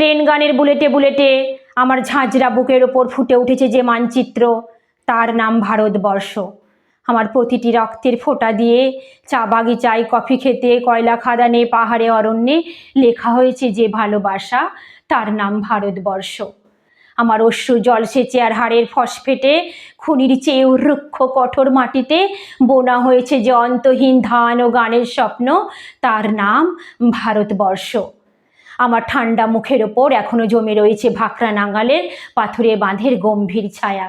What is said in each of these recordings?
Train গানের বুলেটে বুলেটে আমার ঝাঁঝরা বুকের ওপর ফুটে উঠেছে যে মানচিত্র, তার নাম ভারতবর্ষ। আমার প্রতিটি রক্তের ফোঁটা দিয়ে চা বাগিচায়, কফি খেতে, কয়লা খাদানে, পাহাড়ে, অরণ্যে লেখা হয়েছে যে ভালোবাসা, তার নাম ভারতবর্ষ। আমার অশ্রু জলসেচে আর হাড়ের ফসফেটে খুনির চেয়েও রুক্ষ কঠোর মাটিতে বোনা হয়েছে যে অন্তহীন ধান ও গানের স্বপ্ন, তার নাম ভারতবর্ষ। আমার ঠান্ডা মুখের ওপর এখনো জমে রয়েছে ভাকরা নাঙালের পাথুরে বাঁধের গম্ভীর ছায়া।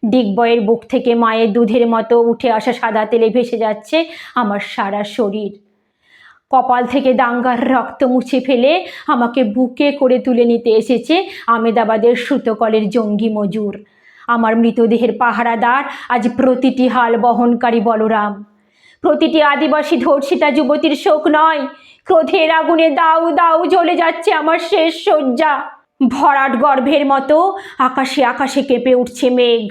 ডিগবয়ের বুক থেকে মায়ের দুধের মতো উঠে আসা সাদা তেলে ভেসে যাচ্ছে আমার সারা শরীর। কপাল থেকে দাঙ্গার রক্ত মুছে ফেলে আমাকে বুকে করে তুলে নিতে এসেছে আমেদাবাদের সুতোকলের জঙ্গি মজুর। আমার মৃতদেহের পাহারাদার আজ প্রতিটি হাল বহনকারী বলরাম। প্রতিটি আদিবাসী ধর্ষিতা যুবতীর শোক নয়, ক্রোধের আগুনে দাউ দাউ জ্বলে যাচ্ছে আমার শেষ শয্যা। ভরাট গর্ভের মতো আকাশে আকাশে কেঁপে উঠছে মেঘ।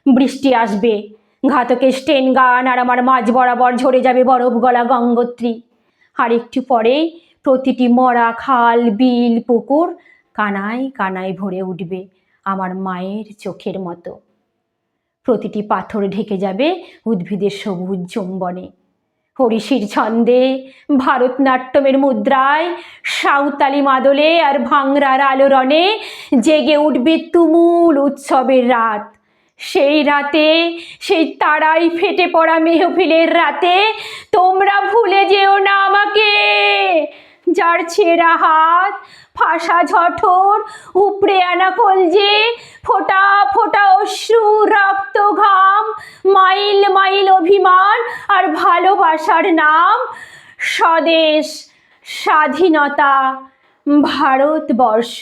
বৃষ্টি আসবে, ঘাতকের স্টেন গান আর আমার মাঝ বরাবর ঝরে যাবে বরফ গলা গঙ্গোত্রী। আর একটু পরেই প্রতিটি মরা খাল, বিল, পুকুর কানায় কানায় ভরে উঠবে আমার মায়ের চোখের মতো। প্রতিটি পাথর ঢেকে যাবে উদ্ভিদের সবুজ চুম্বনে। হরিশির ছন্দে, ভারতনাট্যমের মুদ্রায়, সাঁওতালি মাদলে আর ভাংরার আলোড়নে জেগে উঠবে তুমুল উৎসবের রাত। সেই রাতে, সেই তারাই ফেটে পড়া মেহফিলের রাতে তোমরা ভুলে যেও না আমাকে, যার ছেঁড়া হাত, ফাঁসা জঠর, উপড়ে আনা কলজে, ফোঁটা ফোঁটা অশ্রু, রক্ত, ঘাম, মাইল মাইল অভিমান আর ভালোবাসার নাম স্বদেশ, স্বাধীনতা, ভারতবর্ষ।